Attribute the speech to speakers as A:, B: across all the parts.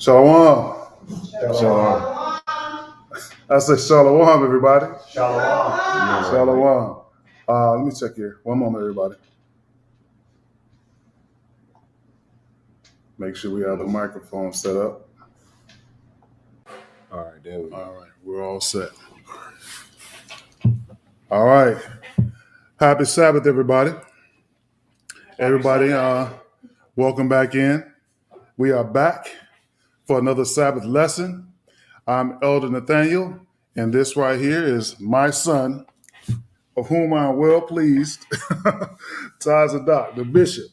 A: Shalom.
B: Shalom.
A: I say shalom, everybody.
B: Shalom.
A: Shalom. Let me check here. One moment, everybody. Make sure we have the microphone set up.
B: All right, there we go.
A: All right, we're all set. All right. Happy Sabbath, everybody. Everybody, welcome back in. We are back for another Sabbath lesson. I'm Elder Nathaniel, and this right here is my son, of whom I am well pleased, Tazadak, the bishop.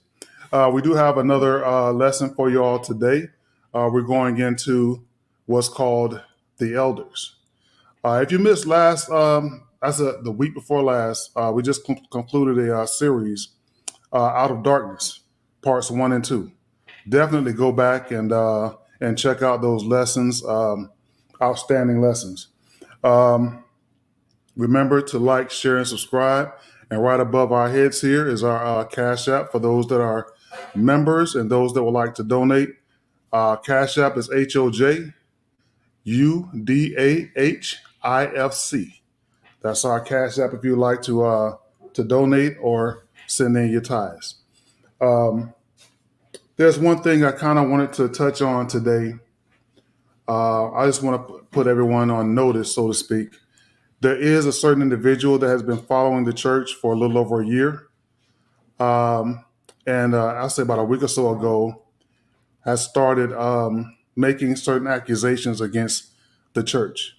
A: We do have another lesson for you all today. We're going into what's called the elders. If you missed the week before last, we just concluded a series, Out of Darkness, parts 1 and 2. Definitely go back and check out those lessons, outstanding lessons. Remember to like, share, and subscribe. And right above our heads here is our Cash App for those that are members and those that would like to donate. Cash App is HOJUDAHIFC. That's our Cash App if you'd like to donate or send in your tithes. There's one thing I kind of wanted to touch on today. I just want to put everyone on notice, so to speak. There is a certain individual that has been following the church for a little over a year. And I'll say about a week or so ago, has started making certain accusations against the church.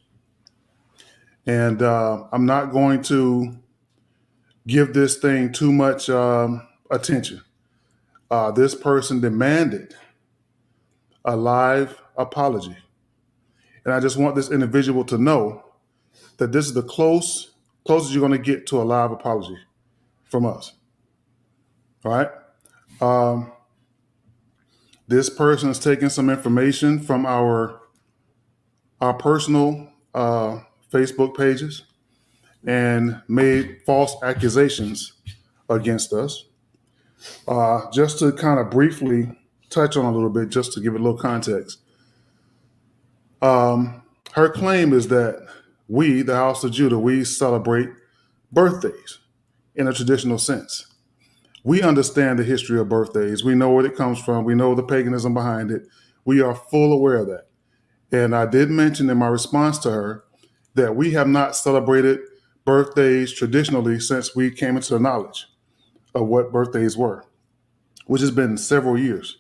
A: And I'm not going to give this thing too much attention. This person demanded a live apology. And I just want this individual to know that this is the closest you're going to get to a live apology from us. All right. This person is taking some information from our personal Facebook pages and made false accusations against us. Just to kind of briefly touch on a little bit, just to give it a little context. Her claim is that we, the House of Judah, we celebrate birthdays in a traditional sense. We understand the history of birthdays. We know where it comes from. We know the paganism behind it. We are full aware of that. And I did mention in my response to her that we have not celebrated birthdays traditionally since we came into the knowledge of what birthdays were, which has been several years.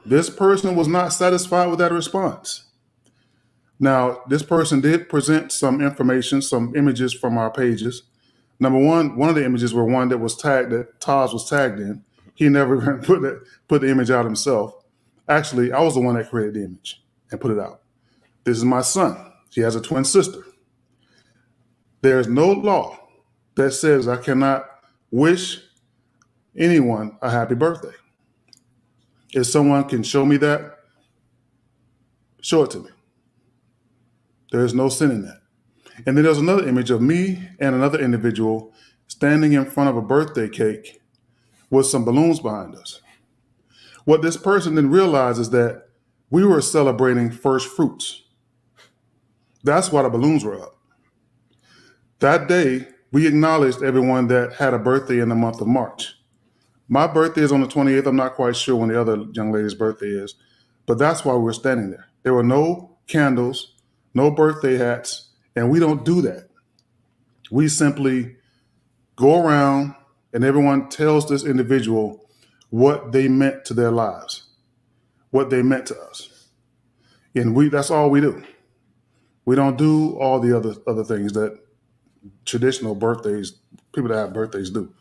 A: This person was not satisfied with that response. Now, this person did present some information, some images from our pages. Number one of the images were one that was tagged, that Taz was tagged in. He never put the image out himself. Actually, I was the one that created the image and put it out. This is my son. He has a twin sister. There is no law that says I cannot wish anyone a happy birthday. If someone can show me that, show it to me. There is no sin in that. And then there's another image of me and another individual standing in front of a birthday cake with some balloons behind us. What this person didn't realize is that we were celebrating first fruits. That's why the balloons were up. That day, we acknowledged everyone that had a birthday in the month of March. My birthday is on the 28th. I'm not quite sure when the other young lady's birthday is, but that's why we were standing there. There were no candles, no birthday hats, and we don't do that. We simply go around and everyone tells this individual what they meant to their lives, what they meant to us. And that's all we do. We don't do all the other things that traditional birthdays, people that have birthdays do.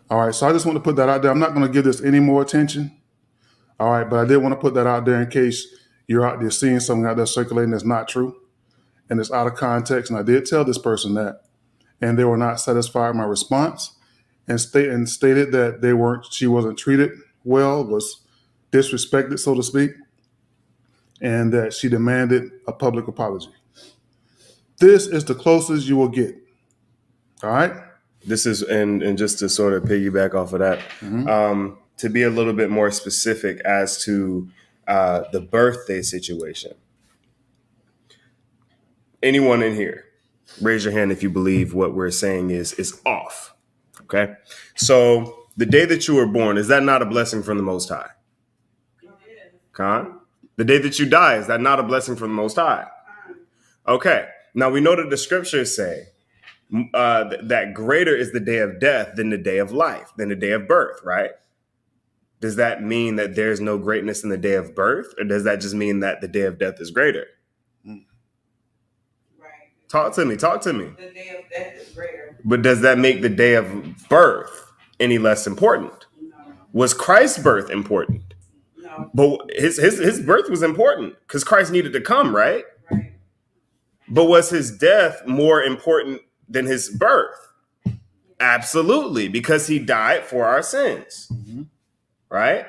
A: All right, so I just want to put that out there. I'm not going to give this any more attention. All right, but I did want to put that out there in case you're out there seeing something out there circulating that's not true and it's out of context. And I did tell this person that, and they were not satisfied with my response and stated that she wasn't treated well, was disrespected, so to speak, and that she demanded a public apology. This is the closest you will get. All right?
B: This is, and just to sort of piggyback off of that, to be a little bit more specific as to the birthday situation. Anyone in here, raise your hand if you believe what we're saying is off. Okay. So the day that you were born, is that not a blessing from the Most High? Khan? The day that you die, is that not a blessing from the Most High? Okay. Now we know that the scriptures say that greater is the day of death than the day of life, than the day of birth, right? Does that mean that there's no greatness in the day of birth? Or does that just mean that the day of death is greater? Talk to me. The day of death is greater. But does that make the day of birth any less important? No. Was Christ's birth important? No. But his birth was important because Christ needed to come, right? Right. But was his death more important than his birth? Absolutely, because he died for our sins. Mm-hmm. Right?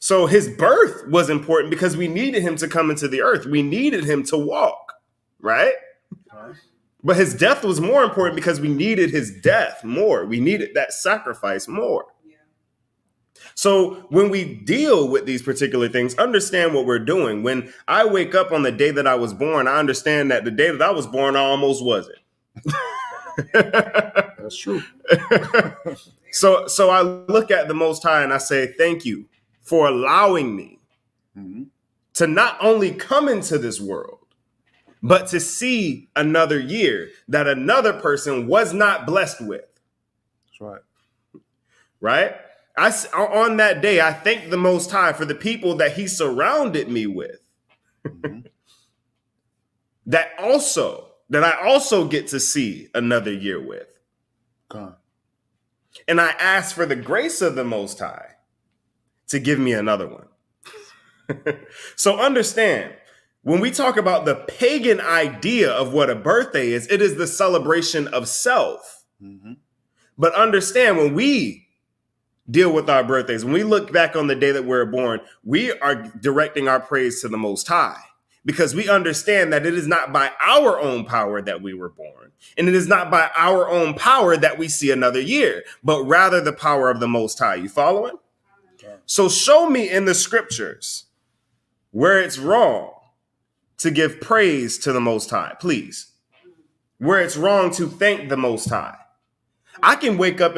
B: So his birth was important because we needed him to come into the earth. We needed him to walk, right? But his death was more important because we needed his death more. We needed that sacrifice more. Yeah. So when we deal with these particular things, understand what we're doing. When I wake up on the day that I was born, I understand that the day that I was born, I almost wasn't.
A: That's true.
B: So I look at the Most High and I say, thank you for allowing me to not only come into this world, but to see another year that another person was not blessed with.
A: That's right.
B: Right? On that day, I thank the Most High for the people that he surrounded me with. That I also get to see another year with. And I ask for the grace of the Most High to give me another one. So understand, when we talk about the pagan idea of what a birthday is, it is the celebration of self. Mm-hmm. But understand, when we deal with our birthdays, when we look back on the day that we're born, we are directing our praise to the Most High. Because we understand that it is not by our own power that we were born. And it is not by our own power that we see another year, but rather the power of the Most High. You following? Okay. So show me in the scriptures where it's wrong to give praise to the Most High, please. Where it's wrong to thank the Most High. I can wake up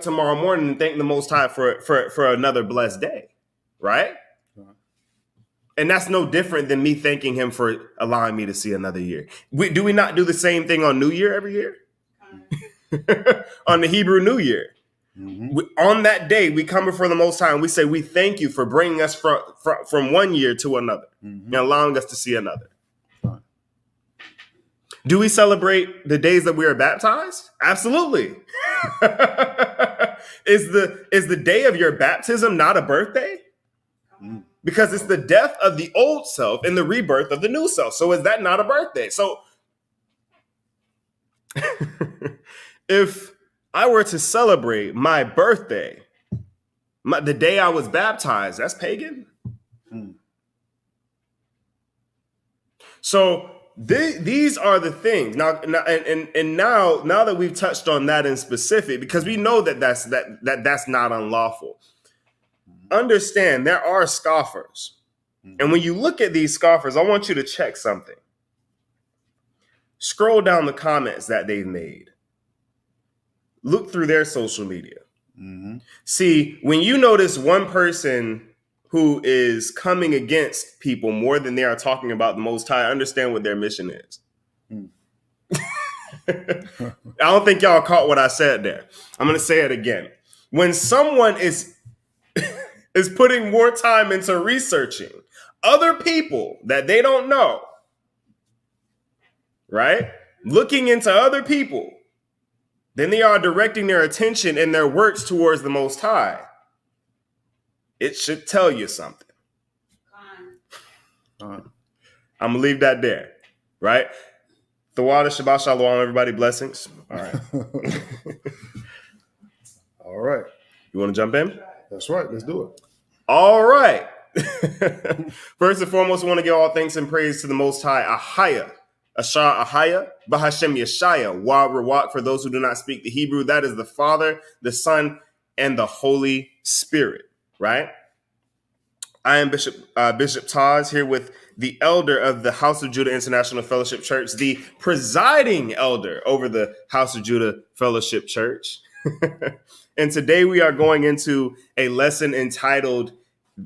B: tomorrow morning and thank the Most High for another blessed day, right? And that's no different than me thanking him for allowing me to see another year. Do we not do the same thing on New Year every year? On the Hebrew New Year. Mm-hmm. On that day, we come before the Most High and we say, we thank you for bringing us from one year to another and allowing us to see another. Right. Do we celebrate the days that we are baptized? Absolutely. Is the day of your baptism not a birthday? Mm. Because it's the death of the old self and the rebirth of the new self. So is that not a birthday? So if I were to celebrate my birthday, the day I was baptized, that's pagan. Hmm. So these are the things. Now that we've touched on that in specific, because we know that that's not unlawful. Understand, there are scoffers. And when you look at these scoffers, I want you to check something. Scroll down the comments that they've made. Look through their social media. Mm-hmm. See, when you notice one person who is coming against people more than they are talking about the Most High, understand what their mission is. Mm. I don't think y'all caught what I said there. I'm going to say it again. When someone is putting more time into researching other people that they don't know, right? Looking into other people, then they are directing their attention and their works towards the Most High. It should tell you something. I'm going to leave that there, right? Thawada, Shabbat Shalom, everybody, blessings. All right.
A: All right.
B: You want to jump in?
A: That's right. Let's do it.
B: All right. First and foremost, I want to give all thanks and praise to the Most High, Ahaya, Ashar Ahaya, Bahashem Yeshaya, Wa Rawak, for those who do not speak the Hebrew. That is the Father, the Son, and the Holy Spirit, right? I am Bishop Taz here with the elder of the House of Judah International Fellowship Church, the presiding elder over the House of Judah Fellowship Church. And today we are going into a lesson entitled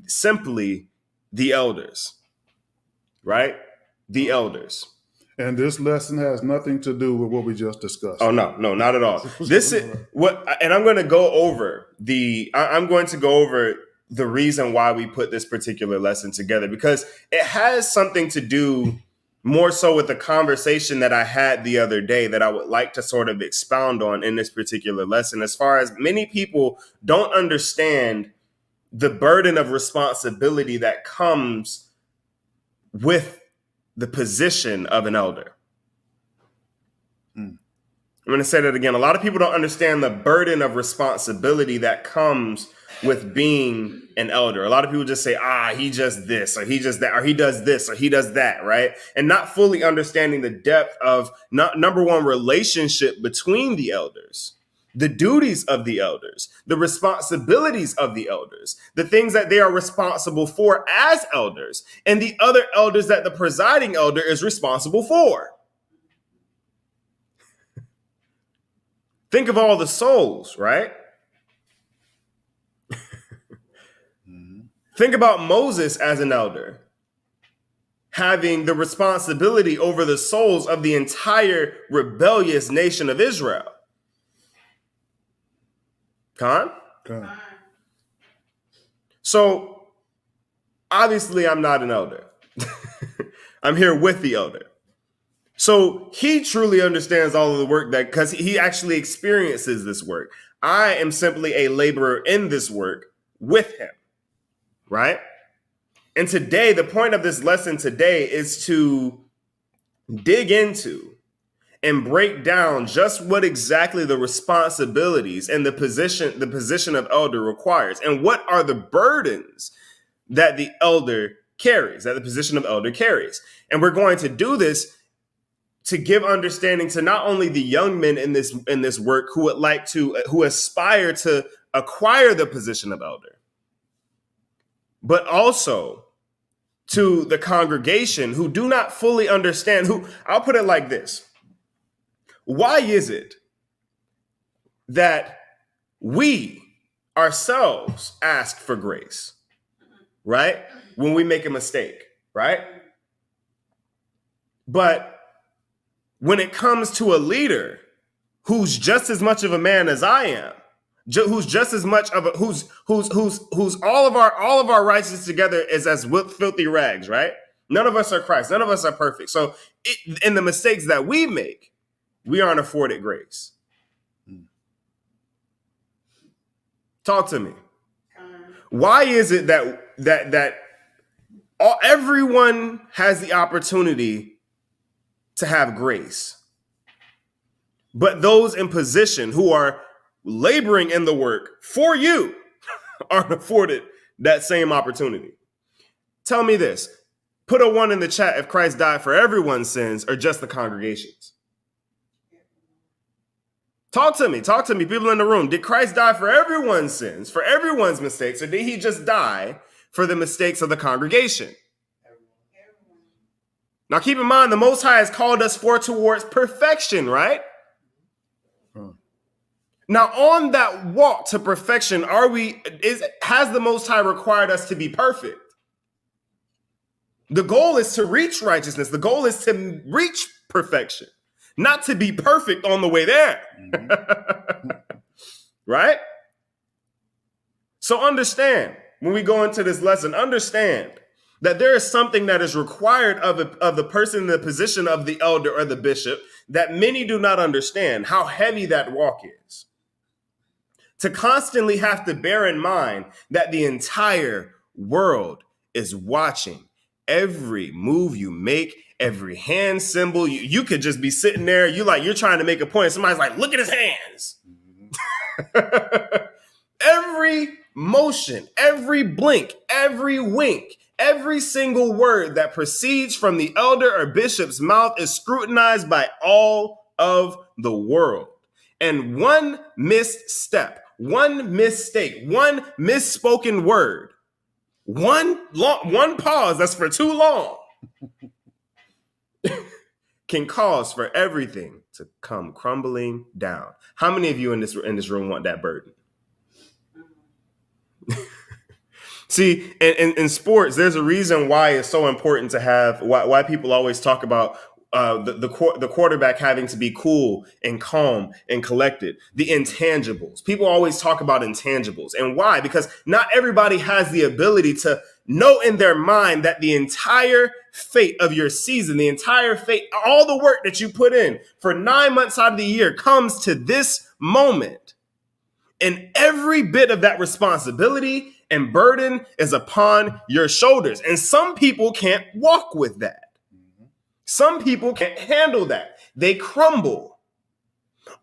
B: simply The Elders, right? The Elders.
A: And this lesson has nothing to do with what we just discussed.
B: Oh, no, not at all. This is what, and I'm going to go over the reason why we put this particular lesson together, because it has something to do more so with the conversation that I had the other day that I would like to sort of expound on in this particular lesson, as far as many people don't understand the burden of responsibility that comes with the position of an elder. I'm going to say that again. A lot of people don't understand the burden of responsibility that comes with being an elder. A lot of people just say, he just this, or he just that, or he does this, or he does that, right? And not fully understanding the depth of, number one, relationship between the elders, the duties of the elders, the responsibilities of the elders, the things that they are responsible for as elders, and the other elders that the presiding elder is responsible for. Think of all the souls, right? Think about Moses as an elder, having the responsibility over the souls of the entire rebellious nation of Israel. Khan? So, obviously, I'm not an elder. I'm here with the elder. So he truly understands all of the work because he actually experiences this work. I am simply a laborer in this work with him, right? And today, the point of this lesson today is to dig into and break down just what exactly the responsibilities and the position of elder requires, and what are the burdens that the elder carries, that the position of elder carries. And we're going to do this to give understanding to not only the young men in this work who aspire to acquire the position of elder, but also to the congregation who do not fully understand. I'll put it like this: why is it that we ourselves ask for grace, right, when we make a mistake, right? But when it comes to a leader who's just as much of a man as I am, who's just as much of who's all of our righteousness together is as filthy rags, right? None of us are Christ. None of us are perfect. So in the mistakes that we make, we aren't afforded grace. Talk to me. Why is it that everyone has the opportunity to have grace, but those in position who are laboring in the work for you aren't afforded that same opportunity? Tell me this. Put a 1 in the chat if Christ died for everyone's sins or just the congregation's. Talk to me, people in the room. Did Christ die for everyone's sins, for everyone's mistakes, or did he just die for the mistakes of the congregation? Now, keep in mind, the Most High has called us towards perfection, right? Now, on that walk to perfection, has the Most High required us to be perfect? The goal is to reach righteousness. The goal is to reach perfection, not to be perfect on the way there. Right? So understand, when we go into this lesson, understand that there is something that is required of the person in the position of the elder or the bishop that many do not understand how heavy that walk is. To constantly have to bear in mind that the entire world is watching every move you make, every hand symbol. You could just be sitting there, you're trying to make a point. Somebody's like, look at his hands. Every motion, every blink, every wink, every single word that proceeds from the elder or bishop's mouth is scrutinized by all of the world. And one misstep, one mistake, one misspoken word One pause that's for too long can cause for everything to come crumbling down. How many of you in this room want that burden? See, in sports, there's a reason why it's so important to have why people always talk about the quarterback having to be cool and calm and collected. The intangibles. People always talk about intangibles. And why? Because not everybody has the ability to know in their mind that the entire fate of your season, the entire fate, all the work that you put in for 9 months out of the year comes to this moment. And every bit of that responsibility and burden is upon your shoulders. And some people can't walk with that. Some people can't handle that. They crumble.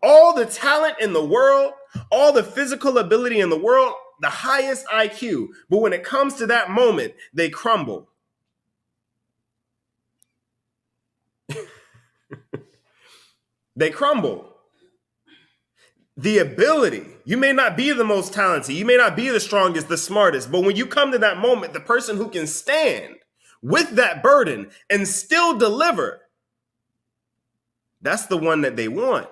B: All the talent in the world, all the physical ability in the world, the highest IQ. But when it comes to that moment, they crumble. They crumble. The ability, you may not be the most talented, you may not be the strongest, the smartest, but when you come to that moment, the person who can stand with that burden and still deliver, that's the one that they want.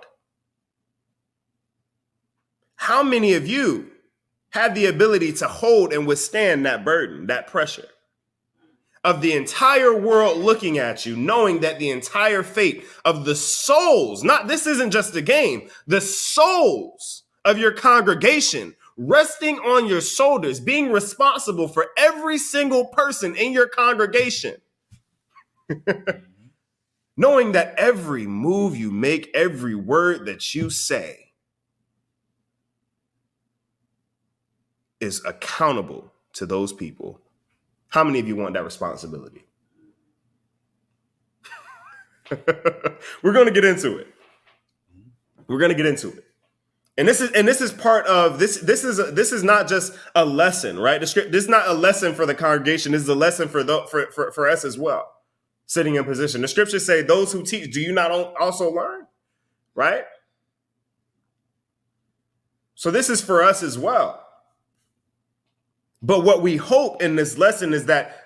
B: How many of you have the ability to hold and withstand that burden, that pressure of the entire world looking at you, knowing that the entire fate of the souls, this isn't just a game, the souls of your congregation resting on your shoulders, being responsible for every single person in your congregation, knowing that every move you make, every word that you say is accountable to those people. How many of you want that responsibility? We're going to get into it. We're going to get into it. And this is part of this. This is not just a lesson, right? This is not a lesson for the congregation. This is a lesson for us as well, sitting in position. The scriptures say, "Those who teach, do you not also learn?" Right? So this is for us as well. But what we hope in this lesson is that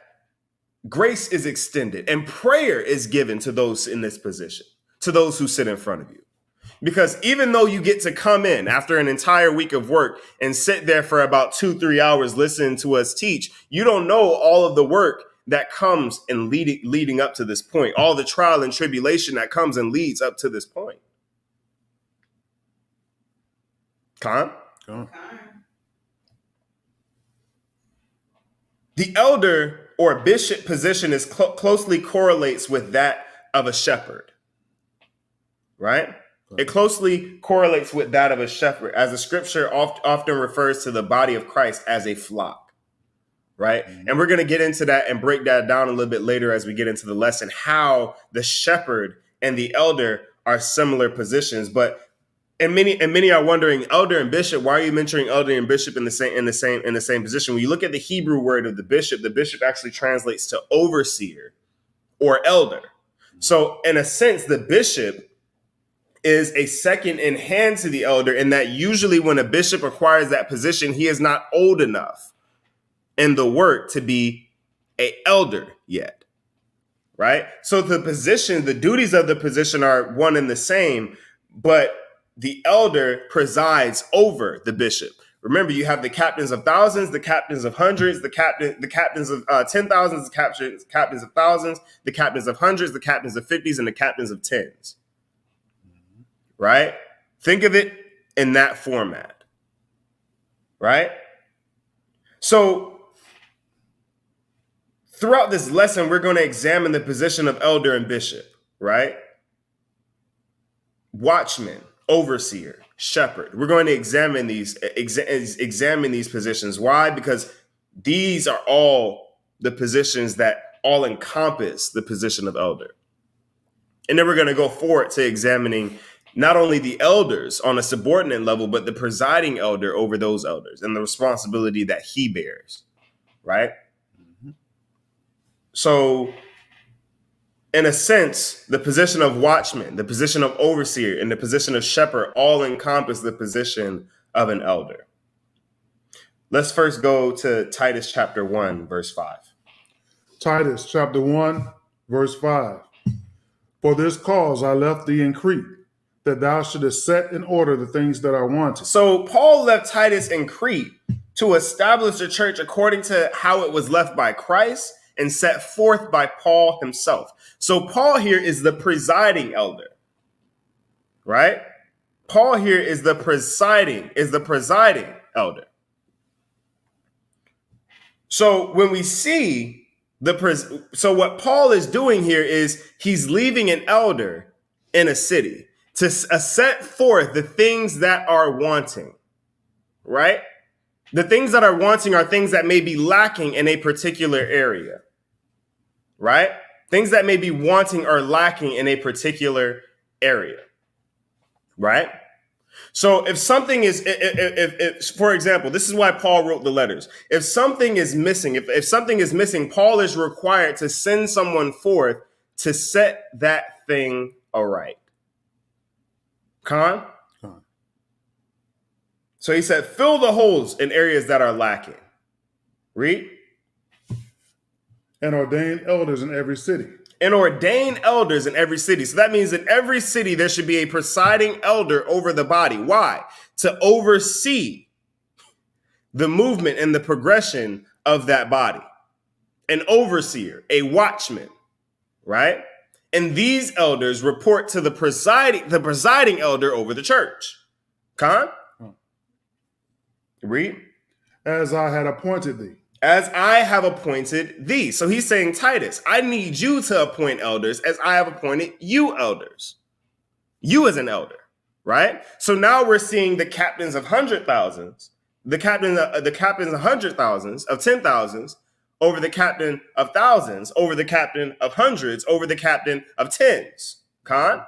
B: grace is extended and prayer is given to those in this position, to those who sit in front of you. Because even though you get to come in after an entire week of work and sit there for about 2-3 hours listening to us teach, you don't know all of the work that comes in leading up to this point, all the trial and tribulation that comes and leads up to this point. Con? The elder or bishop position is closely correlates with that of a shepherd, right? It closely correlates with that of a shepherd, as the scripture often refers to the body of Christ as a flock, right? Mm-hmm. And we're going to get into that and break that down a little bit later as we get into the lesson, how the shepherd and the elder are similar positions. But and many are wondering, elder and bishop, why are you mentioning elder and bishop in the same position? When you look at the Hebrew word of the bishop actually translates to overseer or elder. So in a sense, the bishop is a second in hand to the elder, in that usually when a bishop acquires that position, he is not old enough in the work to be an elder yet, right? So the duties of the position are one and the same, but the elder presides over the bishop. Remember, you have the captains of thousands, the captains of hundreds, the captains of 10,000s, the captains of thousands, the captains of hundreds, the captains of 50s, and the captains of tens. Right? Think of it in that format. Right? So throughout this lesson, we're going to examine the position of elder and bishop, right? Watchman, overseer, shepherd. We're going to examine these positions. Why? Because these are all the positions that all encompass the position of elder. And then we're going to go forward to examining not only the elders on a subordinate level, but the presiding elder over those elders and the responsibility that he bears, right? Mm-hmm. So in a sense, the position of watchman, the position of overseer, and the position of shepherd all encompass the position of an elder. Let's first go to Titus chapter 1, verse 5.
A: Titus chapter 1, verse 5. For this cause I left thee in Crete, that thou shouldest set in order the things that are wanted.
B: So Paul left Titus in Crete to establish the church according to how it was left by Christ and set forth by Paul himself. So Paul here is the presiding elder, right? Paul here is the presiding elder. So when we see so what Paul is doing here is he's leaving an elder in a city to set forth the things that are wanting, right? The things that are wanting are things that may be lacking in a particular area, right? Things that may be wanting or lacking in a particular area, right? So if something is, if for example, this is why Paul wrote the letters. If something is missing, if something is missing, Paul is required to send someone forth to set that thing aright. Con? So he said, fill the holes in areas that are lacking. Read.
A: And ordain elders in every city.
B: And ordain elders in every city. So that means in every city, there should be a presiding elder over the body. Why? To oversee the movement and the progression of that body. An overseer, a watchman, right? And these elders report to the presiding elder over the church. Con? Read.
A: As I had appointed thee.
B: As I have appointed thee. So he's saying, Titus, I need you to appoint elders as I have appointed you elders. You as an elder, right? So now we're seeing the captains of 100,000s, the captains of 100,000s, of 10,000s, over the captain of thousands, over the captain of hundreds, over the captain of tens. Con?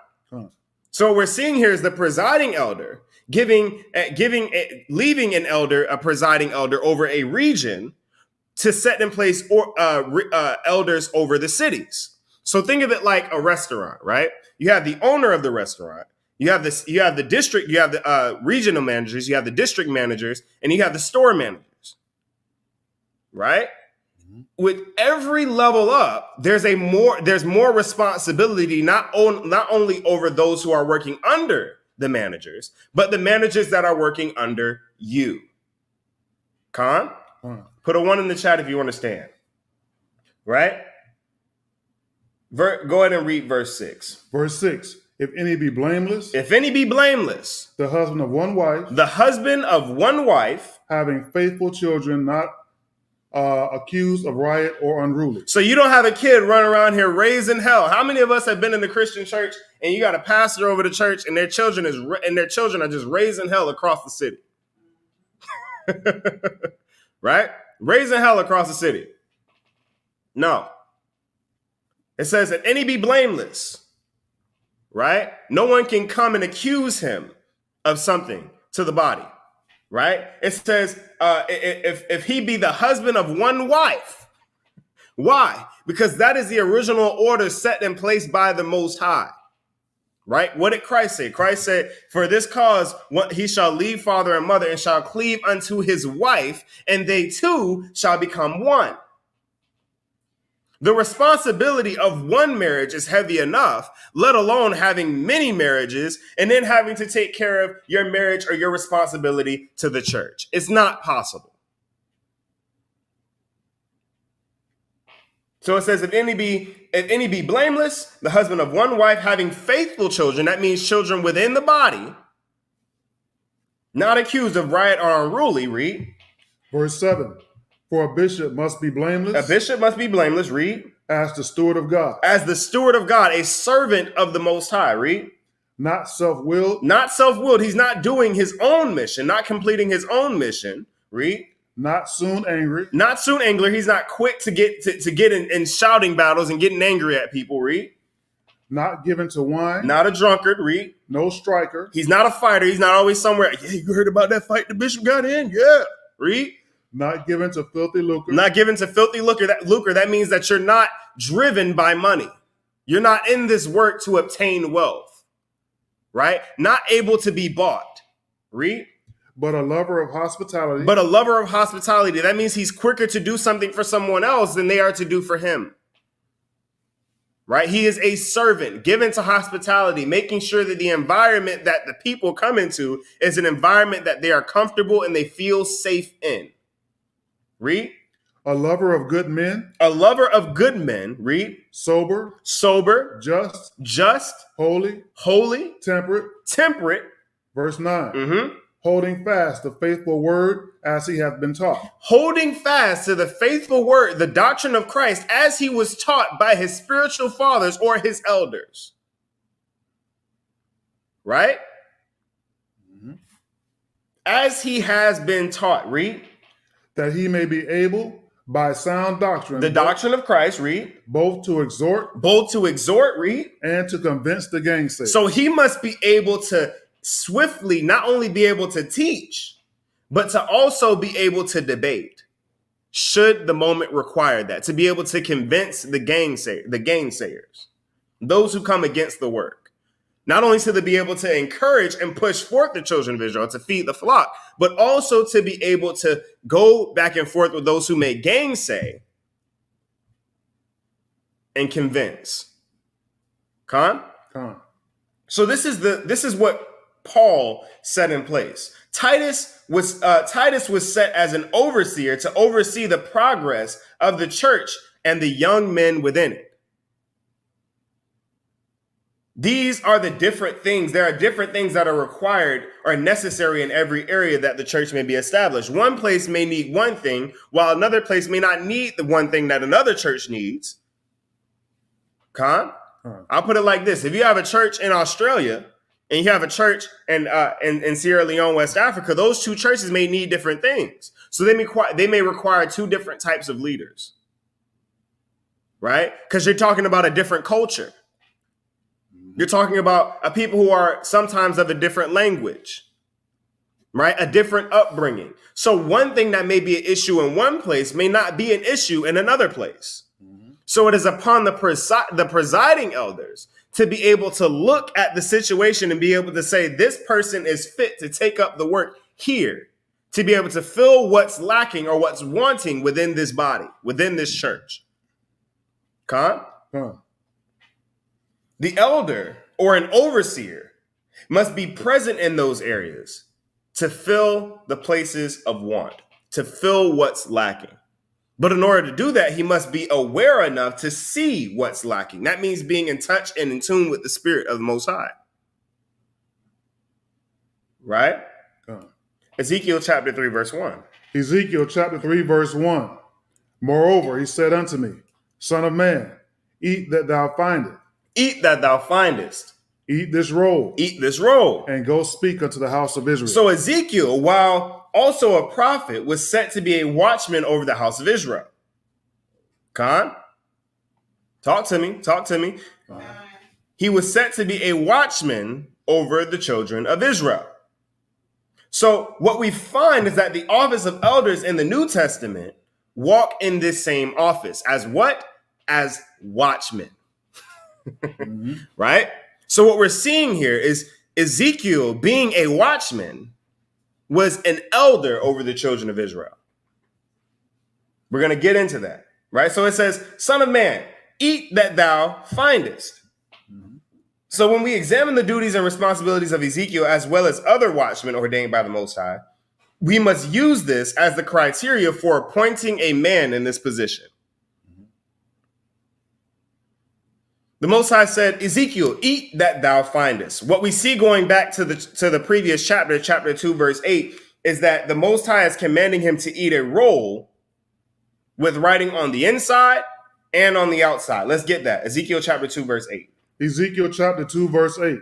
B: So what we're seeing here is the presiding elder leaving an elder, a presiding elder over a region to set in place elders over the cities. So think of it like a restaurant, right? You have the owner of the restaurant, you have the district, you have the regional managers, you have the district managers, and you have the store managers, right? With every level up, there's more responsibility, not only over those who are working under the managers, but the managers that are working under you. Con? Put a 1 in the chat if you understand. Right? Go ahead and read verse 6.
A: Verse 6. If any be blameless.
B: If any be blameless.
A: The husband of one wife.
B: The husband of one wife.
A: Having faithful children, not accused of riot or unruly.
B: So you don't have a kid running around here raising hell. How many of us have been in the Christian church and you got a pastor over the church and their children are just raising hell across the city? Right? Raising hell across the city. No. It says that any be blameless, right? No one can come and accuse him of something to the body, right? It says if he be the husband of one wife. Why? Because that is the original order set in place by the Most High. Right? What did Christ say? Christ said, for this cause, he shall leave father and mother and shall cleave unto his wife, and they two shall become one. The responsibility of one marriage is heavy enough, let alone having many marriages and then having to take care of your marriage or your responsibility to the church. It's not possible. So it says, if any be blameless, the husband of one wife, having faithful children, that means children within the body, not accused of riot or unruly, read.
A: Verse 7. For a bishop must be blameless.
B: A bishop must be blameless, read.
A: As the steward of God.
B: As the steward of God, a servant of the Most High, read.
A: Not self-willed.
B: Not self-willed. He's not doing his own mission, not completing his own mission, read.
A: Not soon angry.
B: Not soon angry. He's not quick to get in shouting battles and getting angry at people, read.
A: Not given to wine.
B: Not a drunkard, read.
A: No striker.
B: He's not a fighter. He's not always somewhere. Yeah, you heard about that fight the bishop got in? Yeah, read.
A: Not given to filthy lucre.
B: Not given to filthy lucre. That means that you're not driven by money. You're not in this work to obtain wealth, right? Not able to be bought. Read.
A: but a lover of hospitality.
B: But a lover of hospitality, that means he's quicker to do something for someone else than they are to do for him. Right? He is a servant given to hospitality, making sure that the environment that the people come into is an environment that they are comfortable and they feel safe in. Read.
A: A lover of good men.
B: A lover of good men. Read.
A: Sober.
B: Sober.
A: Just. Holy. Temperate. Verse 9.
B: Mm-hmm.
A: Holding fast the faithful word as he hath been taught.
B: Holding fast to the faithful word, the doctrine of Christ, as he was taught by his spiritual fathers or his elders. Right?
A: Mm-hmm.
B: As he has been taught. Read.
A: That he may be able by sound doctrine.
B: The doctrine of Christ. Read.
A: Both to exhort.
B: Read.
A: And to convince the gainsayers.
B: So he must be able to swiftly not only be able to teach, but to also be able to debate, should the moment require that, to be able to convince the gainsayers, those who come against the work. Not only to be able to encourage and push forth the children of Israel to feed the flock, but also to be able to go back and forth with those who may gainsay and convince. Con? So this is what Paul set in place. Titus was set as an overseer to oversee the progress of the church and the young men within it. These are the different things. There are different things that are required or necessary in every area that the church may be established. One place may need one thing, while another place may not need the one thing that another church needs. I'll put it like this. If you have a church in Australia and you have a church in Sierra Leone, West Africa, those two churches may need different things. So they may require two different types of leaders, right? Because you're talking about a different culture. You're talking about a people who are sometimes of a different language, right? A different upbringing. So one thing that may be an issue in one place may not be an issue in another place. So it is upon the presiding elders to be able to look at the situation and be able to say, this person is fit to take up the work here, to be able to fill what's lacking or what's wanting within this body, within this church. The elder or an overseer must be present in those areas to fill the places of want, to fill what's lacking. But in order to do that, he must be aware enough to see what's lacking. That means being in touch and in tune with the Spirit of the Most High. Right? Ezekiel chapter 3, verse 1.
A: Ezekiel chapter 3, verse 1. Moreover, he said unto me, Son of man, eat that thou findest.
B: Eat that thou findest.
A: Eat this roll.
B: Eat this roll.
A: And go speak unto the house of Israel.
B: So Ezekiel, while also a prophet, was set to be a watchman over the house of Israel. Talk to me. He was set to be a watchman over the children of Israel. So what we find is that the office of elders in the New Testament walk in this same office as what? As watchmen. Right? So what we're seeing here is Ezekiel, being a watchman, was an elder over the children of Israel. We're going to get into that, right? So it says, Son of man, eat that thou findest. So when we examine the duties and responsibilities of Ezekiel, as well as other watchmen ordained by the Most High, we must use this as the criteria for appointing a man in this position. The Most High said, Ezekiel, eat that thou findest. What we see going back to the previous chapter, chapter 2, verse 8, is that the Most High is commanding him to eat a roll with writing on the inside and on the outside. Let's get that. Ezekiel chapter 2, verse 8.
A: Ezekiel chapter 2, verse 8.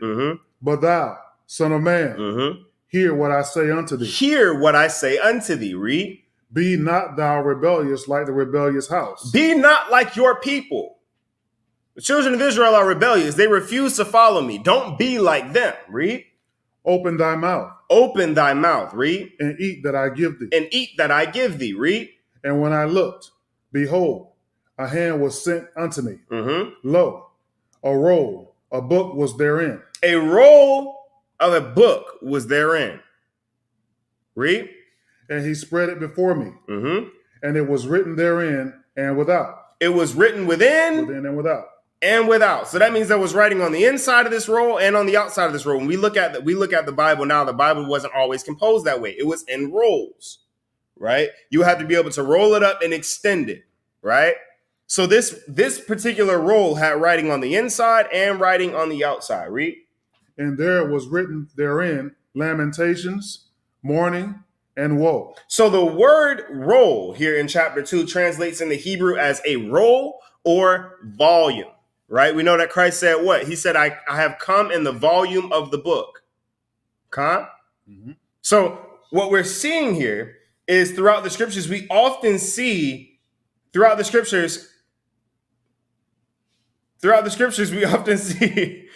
A: But thou, son of man, hear what I say unto thee.
B: Hear what I say unto thee. Read.
A: Be not thou rebellious like the rebellious house.
B: Be not like your people. The children of Israel are rebellious. They refuse to follow me. Don't be like them. Read.
A: Open thy mouth.
B: Open thy mouth. Read.
A: And eat that I give thee.
B: And eat that I give thee. Read.
A: And when I looked, behold, a hand was sent unto me. Lo, a roll, a book was therein.
B: A roll of a book was therein. Read.
A: And he spread it before me,
B: Mm-hmm.
A: and it was written therein and without.
B: It was written within
A: And without.
B: and without. So that means there was writing on the inside of this roll and on the outside of this roll. When we look at the Bible now, the Bible wasn't always composed that way. It was in rolls, right? You had to be able to roll it up and extend it, right? So this particular roll had writing on the inside and writing on the outside. Read.
A: And there was written therein lamentations, mourning, and woe.
B: So the word roll here in chapter 2 translates in the Hebrew as a roll or volume, right? We know that Christ said what? He said, I have come in the volume of the book. Huh?
A: Mm-hmm.
B: So what we're seeing here is throughout the scriptures, we often see we often see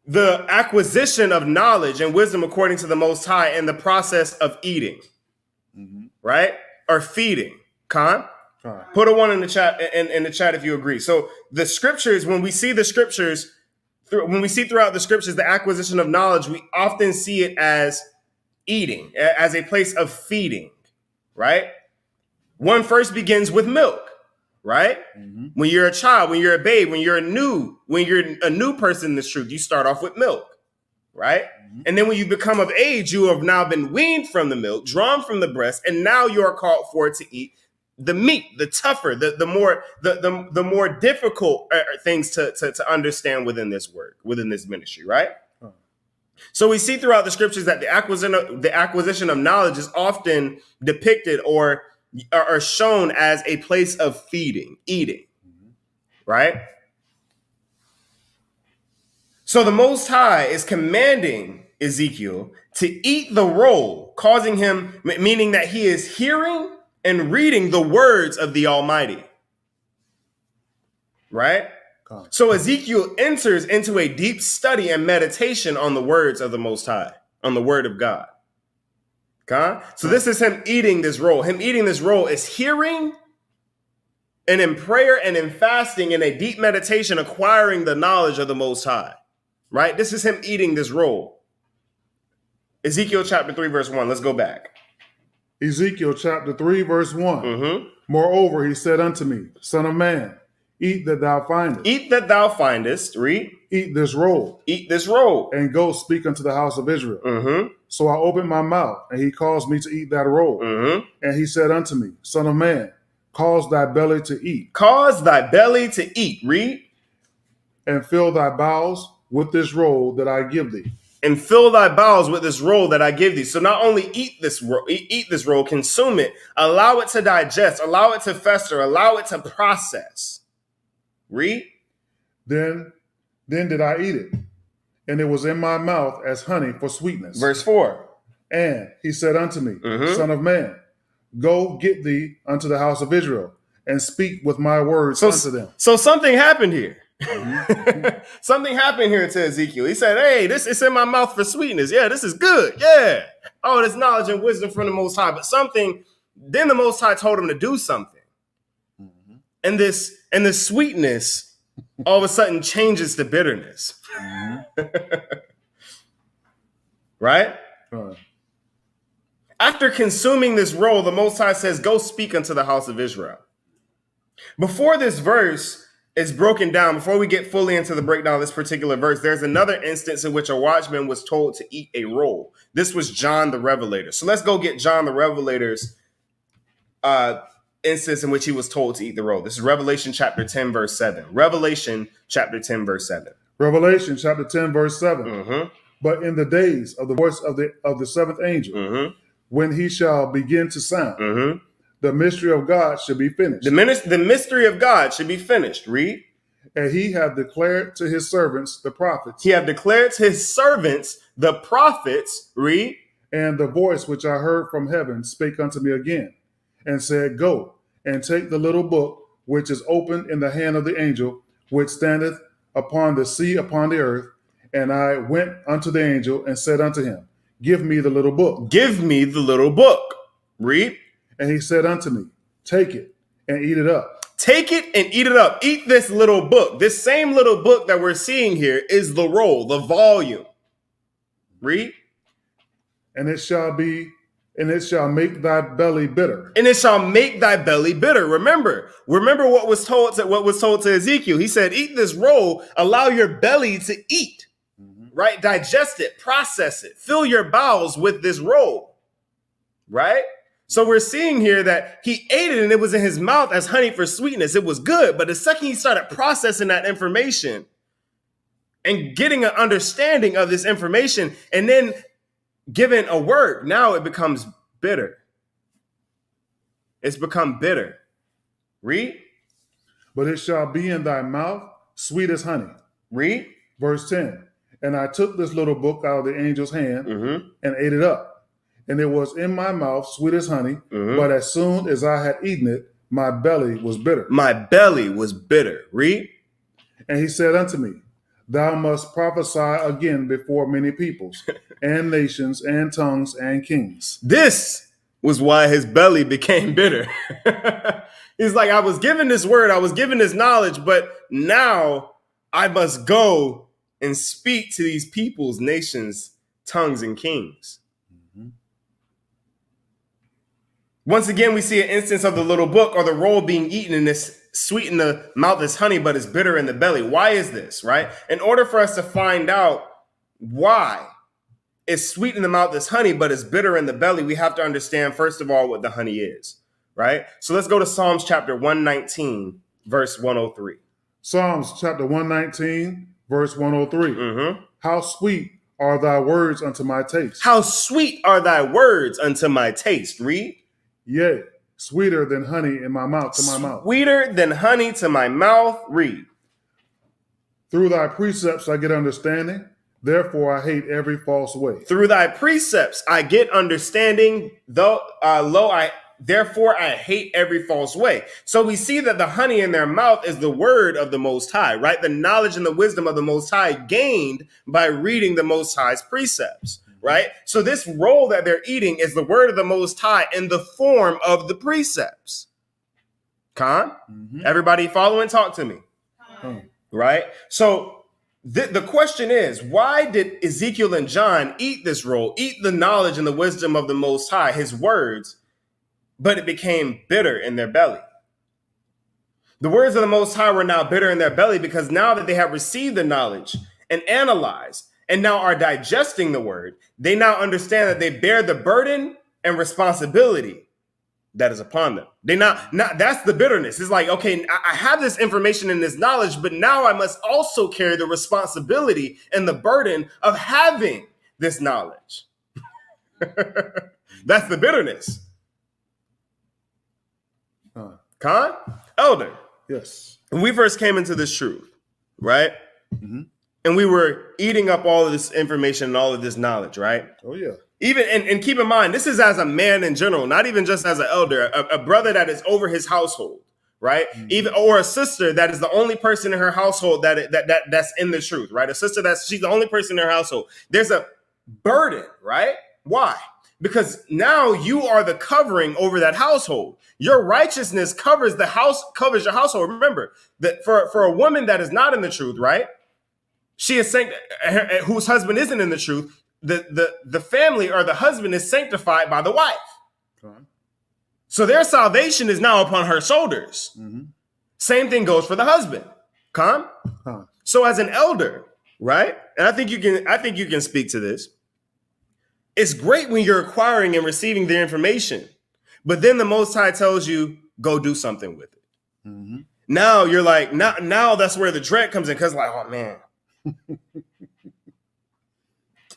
B: the acquisition of knowledge and wisdom according to the Most High and the process of eating, right? Or feeding. Khan? Put a 1 in the chat in the chat if you agree. So the scriptures, when we see throughout the scriptures, the acquisition of knowledge, we often see it as eating, as a place of feeding, right? One first begins with milk. Right? Mm-hmm. When you're a child, when you're a babe, when you're a new person in this truth, you start off with milk, right? Mm-hmm. And then when you become of age, you have now been weaned from the milk, drawn from the breast, and now you are called for to eat the meat, the tougher, the more difficult things to understand within this work, within this ministry, right? Huh. So we see throughout the scriptures that the acquisition of knowledge is often depicted or are shown as a place of feeding, eating, right? So the Most High is commanding Ezekiel to eat the roll, causing him, meaning that he is hearing and reading the words of the Almighty, right? So Ezekiel enters into a deep study and meditation on the words of the Most High, on the word of God. So this is him eating this roll. Him eating this roll is hearing and in prayer and in fasting in a deep meditation, acquiring the knowledge of the Most High, right? This is him eating this roll. Ezekiel chapter 3, verse 1. Let's go back.
A: Ezekiel chapter 3, verse 1. Mm-hmm. Moreover, he said unto me, Son of man, eat that thou findest.
B: Eat that thou findest. Read.
A: Eat this roll.
B: Eat this roll.
A: And go speak unto the house of Israel.
B: Mm-hmm.
A: So I opened my mouth, and he caused me to eat that roll. Mm-hmm. And he said unto me, Son of man, cause thy belly to eat.
B: Cause thy belly to eat. Read.
A: And fill thy bowels with this roll that I give thee.
B: And fill thy bowels with this roll that I give thee. So not only eat this roll, consume it, allow it to digest, allow it to fester, allow it to process. Read.
A: Then did I eat it, and it was in my mouth as honey for sweetness.
B: Verse 4.
A: And he said unto me, Son of man, go get thee unto the house of Israel, and speak with my words unto them.
B: So something happened here. Something happened here to Ezekiel. He said, hey, this is in my mouth for sweetness. Yeah, this is good. Yeah. Oh, this knowledge and wisdom from the Most High. But then the Most High told him to do something. And this sweetness all of a sudden changes to bitterness. Right? After consuming this roll, the Most High says, go speak unto the house of Israel. Before this verse is broken down, before we get fully into the breakdown of this particular verse, there's another instance in which a watchman was told to eat a roll. This was John the Revelator. So let's go get John the Revelator's instance in which he was told to eat the roll. This is Revelation chapter 10, verse 7. Revelation chapter 10, verse 7.
A: Revelation chapter 10, verse 7. But in the days of the voice of the seventh angel, when he shall begin to sound, the mystery of God should be finished.
B: The mystery of God should be finished. Read.
A: And he hath declared to his servants, the prophets.
B: He hath declared to his servants, the prophets. Read.
A: And the voice which I heard from heaven spake unto me again, and said, Go, and take the little book which is opened in the hand of the angel, which standeth upon the sea upon the earth. And I went unto the angel and said unto him, Give me the little book.
B: Give me the little book. Read.
A: And he said unto me, Take it and eat it up.
B: Take it and eat it up. Eat this little book. This same little book that we're seeing here is the roll, the volume. Read.
A: And it shall be And it shall make thy belly bitter.
B: And it shall make thy belly bitter. Remember what was told to Ezekiel. He said, eat this roll, allow your belly to eat, right? Digest it, process it, fill your bowels with this roll, right? So we're seeing here that he ate it and it was in his mouth as honey for sweetness. It was good. But the second he started processing that information and getting an understanding of this information and then giving a word, now it becomes bitter. It's become bitter. Read.
A: But it shall be in thy mouth sweet as honey.
B: Read.
A: Verse 10. And I took this little book out of the angel's hand and ate it up. And it was in my mouth sweet as honey. But as soon as I had eaten it, my belly was bitter.
B: My belly was bitter. Read.
A: And he said unto me, thou must prophesy again before many peoples and nations and tongues and kings.
B: This was why his belly became bitter. He's like, I was given this word, I was given this knowledge, but now I must go and speak to these peoples, nations, tongues, and kings. Once again, we see an instance of the little book or the roll being eaten, and it's sweet in the mouth as honey, but it's bitter in the belly. Why is this, right? In order for us to find out why it's sweet in the mouth as honey, but it's bitter in the belly, we have to understand, first of all, what the honey is, right? So let's go to Psalms chapter 119, verse 103.
A: Psalms chapter 119, verse 103. How sweet are thy words unto my taste.
B: How sweet are thy words unto my taste. Read.
A: Yea, sweeter than honey in my mouth to my mouth.
B: Sweeter than honey to my mouth. Read.
A: Through thy precepts I get understanding. Therefore I hate every false way.
B: Through thy precepts I get understanding, therefore I hate every false way. So we see that the honey in their mouth is the word of the Most High, right? The knowledge and the wisdom of the Most High gained by reading the Most High's precepts, right? So this roll that they're eating is the word of the Most High in the form of the precepts. Everybody following? Talk to me. Right? So the question is, why did Ezekiel and John eat this roll, eat the knowledge and the wisdom of the Most High, his words, but it became bitter in their belly? The words of the Most High were now bitter in their belly because now that they have received the knowledge and analyzed and now are digesting the word, they now understand that they bear the burden and responsibility that is upon them. That's the bitterness. It's like, okay, I have this information and this knowledge, but now I must also carry the responsibility and the burden of having this knowledge. That's the bitterness. Elder.
A: Yes.
B: When we first came into this truth, right? And we were eating up all of this information and all of this knowledge, right?
A: Oh, yeah.
B: Even and keep in mind, this is as a man in general, not even just as an elder, a brother that is over his household, right? Even or a sister that is the only person in her household that's in the truth, right? A sister she's the only person in her household. There's a burden, right? Why? Because now you are the covering over that household. Your righteousness covers your household. Remember that for a woman that is not in the truth, right? She is whose husband isn't in the truth. The family or the husband is sanctified by the wife. So their salvation is now upon her shoulders. Same thing goes for the husband. So as an elder, right? And I think you can speak to this. It's great when you're acquiring and receiving the information, but then the Most High tells you, go do something with it. Now you're like, now that's where the dread comes in, because like, oh man.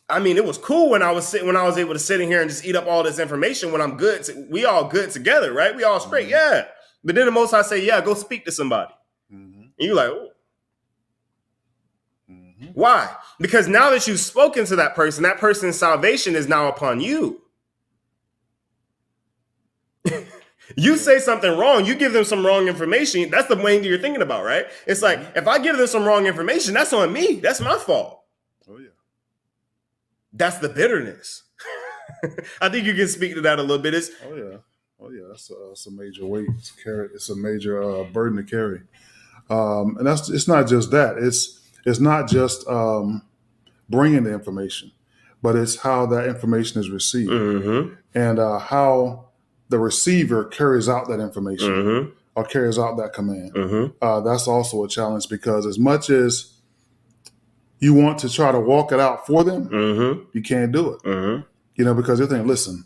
B: I mean, it was cool when I was able to sit in here and just eat up all this information when I'm good. We all good together, right? We all straight, yeah. But then the Most High say, yeah, go speak to somebody. And you're like, oh. Why? Because now that you've spoken to that person's salvation is now upon you. You say something wrong, you give them some wrong information. That's the main thing you're thinking about, right? It's like, if I give them some wrong information, that's on me. That's my fault.
A: Oh, yeah.
B: That's the bitterness. I think you can speak to that a little bit.
A: Oh yeah. That's a major weight to carry. It's a major burden to carry. And it's not just that. It's not just bringing the information, but it's how that information is received
B: Mm-hmm.
A: and how the receiver carries out that information
B: Mm-hmm.
A: or carries out that command.
B: Mm-hmm.
A: That's also a challenge because as much as you want to try to walk it out for them,
B: Mm-hmm.
A: you can't do it.
B: Mm-hmm.
A: You know, because they think, listen,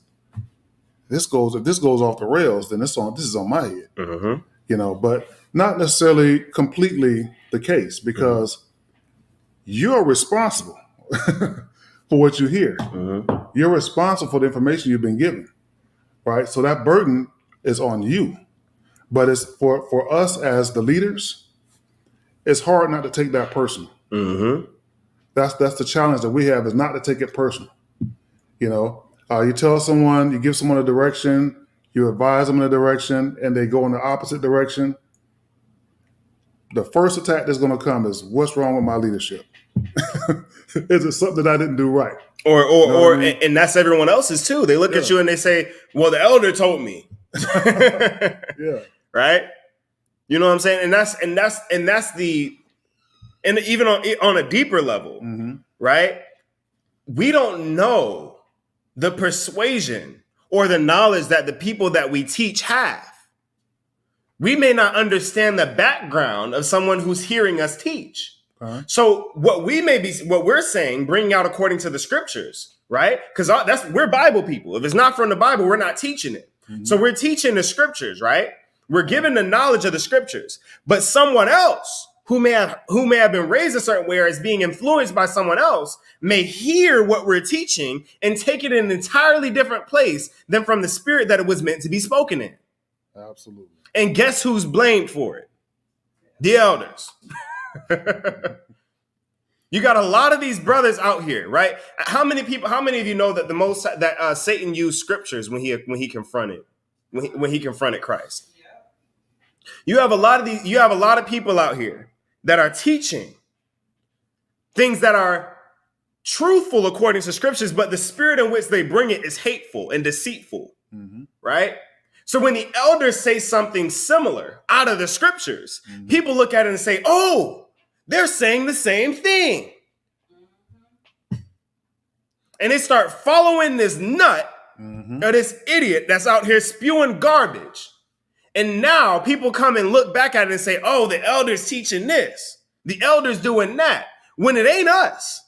A: if this goes off the rails, then this is on my head.
B: Mm-hmm.
A: You know, but not necessarily completely the case because you're responsible for what you hear.
B: Mm-hmm.
A: You're responsible for the information you've been given, right? So that burden is on you. But it's for us as the leaders, it's hard not to take that personal.
B: Mm-hmm.
A: That's the challenge that we have is not to take it personal. You know, you tell someone, you give someone a direction, you advise them in a direction, and they go in the opposite direction. The first attack that's going to come is, what's wrong with my leadership? Is it something that I didn't do right?
B: Or
A: I mean?
B: And that's everyone else's too. They look at you and they say, well, the elder told me.
A: Yeah.
B: Right? You know what I'm saying? And that's the, and even on a deeper level, right? We don't know the persuasion or the knowledge that the people that we teach have. We may not understand the background of someone who's hearing us teach. So what we're saying, bringing out according to the scriptures, right? Because we're Bible people. If it's not from the Bible, we're not teaching it. So we're teaching the scriptures, right? We're given the knowledge of the scriptures, but someone else who may have been raised a certain way or is being influenced by someone else may hear what we're teaching and take it in an entirely different place than from the spirit that it was meant to be spoken in.
A: Absolutely.
B: And guess who's blamed for it? The elders. You got a lot of these brothers out here, right? How many of you know that Satan used scriptures when he confronted Christ? You have a lot of people out here that are teaching things that are truthful according to scriptures, but the spirit in which they bring it is hateful and deceitful, right? So when the elders say something similar out of the scriptures, people look at it and say, oh, they're saying the same thing. And they start following this nut or this idiot that's out here spewing garbage. And now people come and look back at it and say, oh, the elders teaching this, the elders doing that, when it ain't us.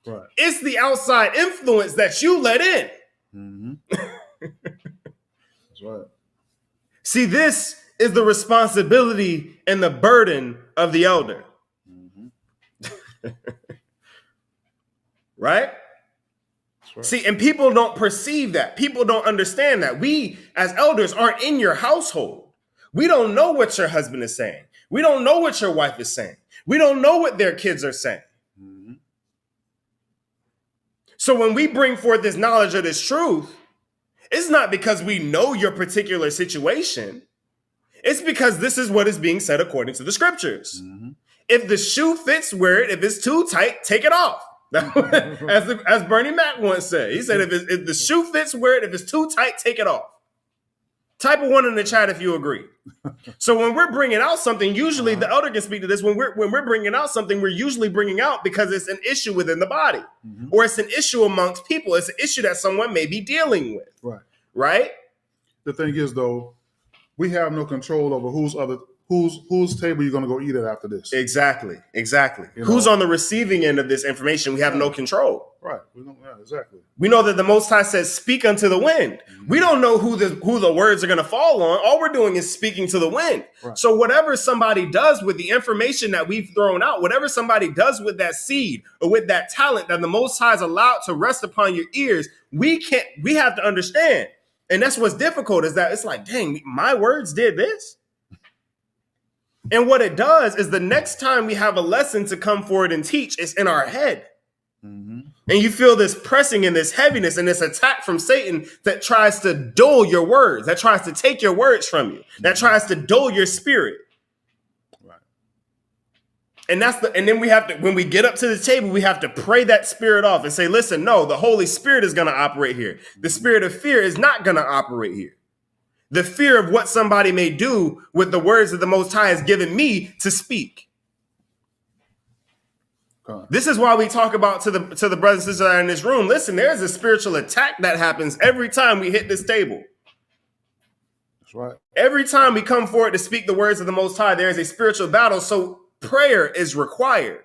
A: Right.
B: It's the outside influence that you let in.
A: That's right.
B: See, this is the responsibility and the burden of the elder. Right? Right? See, and people don't perceive that. People don't understand that. We, as elders, aren't in your household. We don't know what your husband is saying. We don't know what your wife is saying. We don't know what their kids are saying. So when we bring forth this knowledge of this truth, it's not because we know your particular situation. It's because this is what is being said according to the scriptures. If the shoe fits wear it. If it's too tight, take it off. As Bernie Mac once said. He said, if the shoe fits wear it. If it's too tight, take it off. Type a 1 in the chat if you agree. So when we're bringing out something, usually the elder can speak to this. When we're bringing out something, we're usually bringing out because it's an issue within the body, or it's an issue amongst people. It's an issue that someone may be dealing with. Right?
A: The thing is, though, we have no control over whose table you're going to go eat at after this.
B: Exactly.
A: You
B: Who's
A: know?
B: on the receiving end of this information? We have no control.
A: Right. Exactly.
B: We know that the Most High says, speak unto the wind. We don't know who the words are going to fall on. All we're doing is speaking to the wind. Right. So whatever somebody does with the information that we've thrown out, whatever somebody does with that seed or with that talent that the Most High is allowed to rest upon your ears, we have to understand. And that's what's difficult is that it's like, dang, my words did this. And what it does is the next time we have a lesson to come forward and teach, it's in our head. And you feel this pressing and this heaviness and this attack from Satan that tries to dull your words, that tries to take your words from you, that tries to dull your spirit. Right. And then we have to, when we get up to the table, we have to pray that spirit off and say, listen, no, the Holy Spirit is going to operate here. The spirit of fear is not going to operate here. The fear of what somebody may do with the words that the Most High has given me to speak. This is why we talk about to the brothers and sisters that are in this room. Listen, there's a spiritual attack that happens every time we hit this table.
A: That's right.
B: Every time we come forward to speak the words of the Most High, there is a spiritual battle. So prayer is required.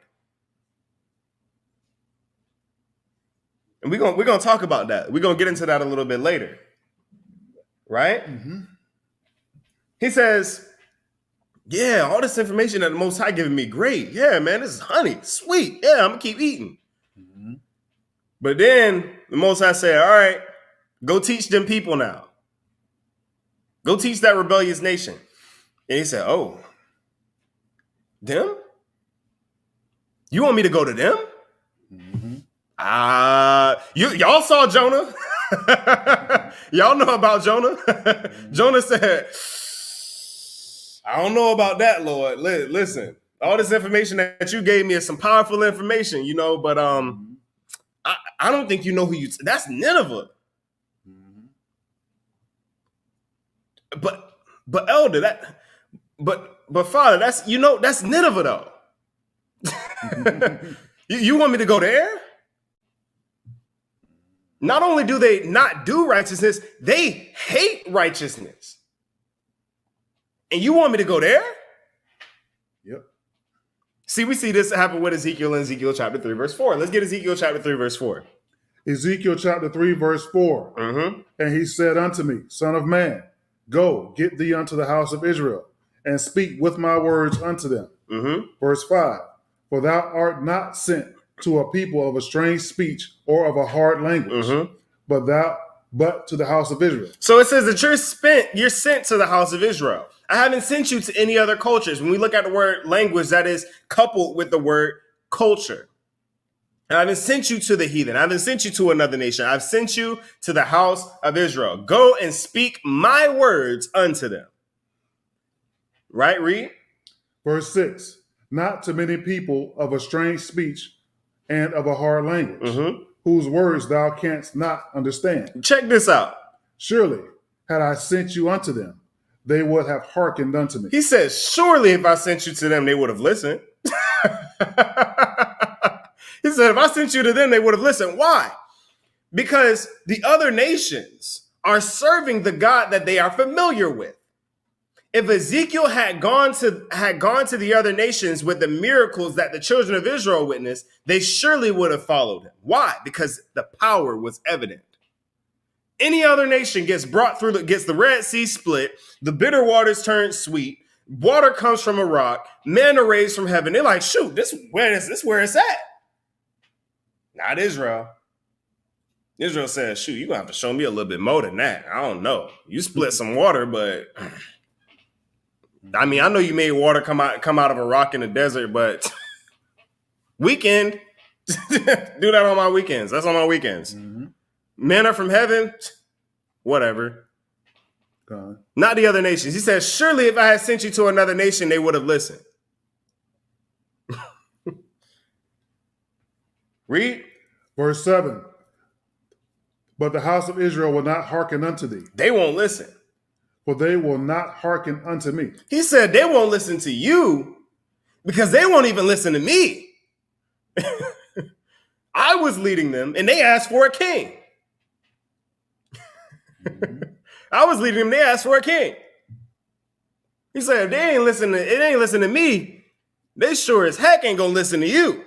B: And we're gonna talk about that. We're gonna get into that a little bit later. Right? Mm-hmm. He says, yeah, all this information that the Most High giving me, great. Yeah, man, this is honey, sweet. Yeah, I'm gonna keep eating. Mm-hmm. But then the Most High said, all right, go teach them people now. Go teach that rebellious nation. And he said, oh, them? You want me to go to them? Mm-hmm. Y'all saw Jonah. Y'all know about Jonah. Jonah said, I don't know about that, Lord. Listen, all this information that you gave me is some powerful information, but I don't think you know who that's Nineveh. But elder, but father, that's Nineveh though. You want me to go there? Not only do they not do righteousness, they hate righteousness. And you want me to go there?
A: Yep.
B: See, we see this happen with Ezekiel in Ezekiel chapter 3, verse 4. Let's get Ezekiel chapter 3, verse 4.
A: Ezekiel chapter 3, verse 4.
B: Mm-hmm.
A: And he said unto me, Son of man, go, get thee unto the house of Israel, and speak with my words unto them. Mm-hmm. Verse 5. For thou art not sent to a people of a strange speech or of a hard language, mm-hmm. but to the house of Israel.
B: So it says that you're sent to the house of Israel. I haven't sent you to any other cultures. When we look at the word language, that is coupled with the word culture. And I haven't sent you to the heathen. I haven't sent you to another nation. I've sent you to the house of Israel. Go and speak my words unto them. Right, read.
A: Verse 6. Not to many people of a strange speech and of a hard language, mm-hmm. whose words thou canst not understand.
B: Check this out.
A: Surely, had I sent you unto them, they would have hearkened unto me.
B: He says, surely if I sent you to them, they would have listened. He said, if I sent you to them, they would have listened. Why? Because the other nations are serving the God that they are familiar with. If Ezekiel had gone to the other nations with the miracles that the children of Israel witnessed, they surely would have followed him. Why? Because the power was evident. Any other nation gets the Red Sea split, the bitter waters turn sweet, water comes from a rock, manna raised from heaven. They're like, shoot, this where it's at. Not Israel. Israel says, shoot, you're going to have to show me a little bit more than that. I don't know. You split some water, but I mean, I know you made water come out of a rock in the desert, but weekend, do that on my weekends. That's on my weekends. Mm-hmm. Manna from heaven, whatever. Not the other nations. He says, surely if I had sent you to another nation, they would have listened. Read.
A: Verse 7. But the house of Israel will not hearken unto thee.
B: They won't listen.
A: For they will not hearken unto me.
B: He said they won't listen to you because they won't even listen to me. I was leading them and they asked for a king. Mm-hmm. I was leading them, they asked for a king. He said, if they ain't listening to me, they sure as heck ain't gonna listen to you.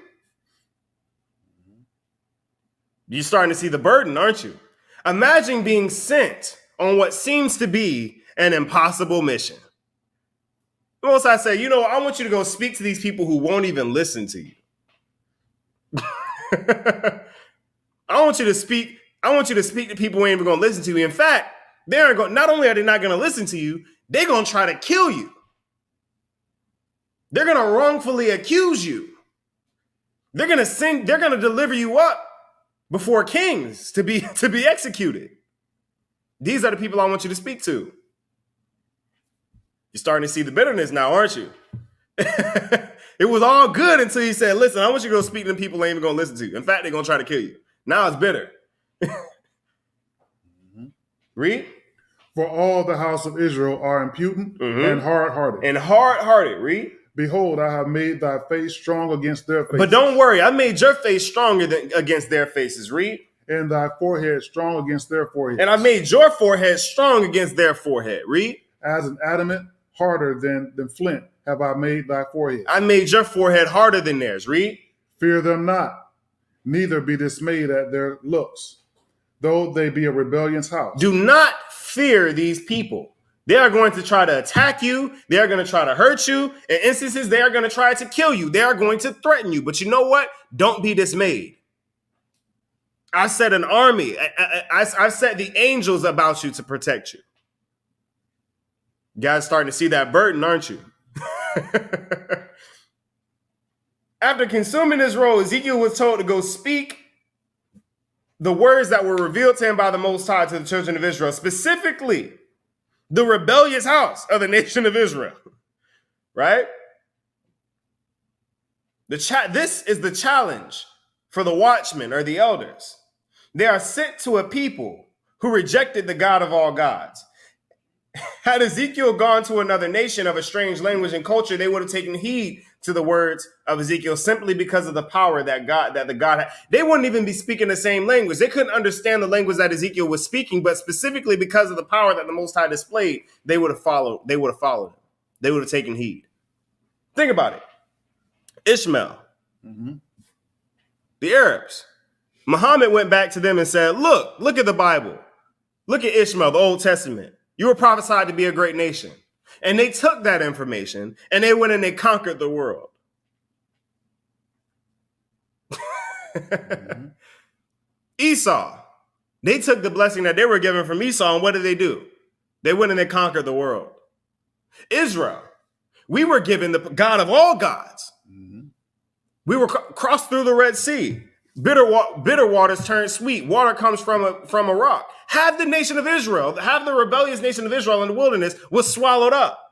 B: You're starting to see the burden, aren't you? Imagine being sent on what seems to be an impossible mission. The Most High say, I want you to go speak to these people who won't even listen to you. I want you to speak to people who ain't even going to listen to you. In fact, not only are they not going to listen to you, they're going to try to kill you. They're going to wrongfully accuse you. They're going to deliver you up before kings to be executed. These are the people I want you to speak to. You're starting to see the bitterness now, aren't you? It was all good until he said, listen, I want you to go speak to the people who ain't even going to listen to you. In fact, they're going to try to kill you. Now it's bitter. Mm-hmm. Read.
A: For all the house of Israel are impudent mm-hmm. and hard-hearted.
B: And hard-hearted, read.
A: Behold, I have made thy face strong against their faces.
B: But don't worry, I made your face stronger against their faces. Read.
A: And thy forehead strong against their foreheads.
B: And I made your forehead strong against their forehead. Read.
A: As an adamant harder than flint have I made thy forehead.
B: I made your forehead harder than theirs. Read.
A: Fear them not, neither be dismayed at their looks, though they be a rebellious house.
B: Do not fear these people. They are going to try to attack you. They are going to try to hurt you. In instances, they are going to try to kill you. They are going to threaten you. But you know what? Don't be dismayed. I set an army. I set the angels about you to protect you. You guys starting to see that burden, aren't you? After consuming his robe, Ezekiel was told to go speak the words that were revealed to him by the Most High to the children of Israel, specifically the rebellious house of the nation of Israel, right? This is the challenge for the watchmen or the elders. They are sent to a people who rejected the God of all gods. Had Ezekiel gone to another nation of a strange language and culture, they would have taken heed to the words of Ezekiel simply because of the power that the God had. They wouldn't even be speaking the same language. They couldn't understand the language that Ezekiel was speaking, but specifically because of the power that the Most High displayed, they would have followed. They would have followed him. They would have taken heed. Think about it. Ishmael, the Arabs. Muhammad went back to them and said, look at the Bible. Look at Ishmael, the Old Testament. You were prophesied to be a great nation. And they took that information and they went and they conquered the world. Esau, they took the blessing that they were given from Esau, and what did they do? They went and they conquered the world. Israel, we were given the God of all gods. We were crossed through the Red Sea. Bitter waters turn sweet. Water comes from a rock. Half the nation of Israel, half the rebellious nation of Israel in the wilderness was swallowed up.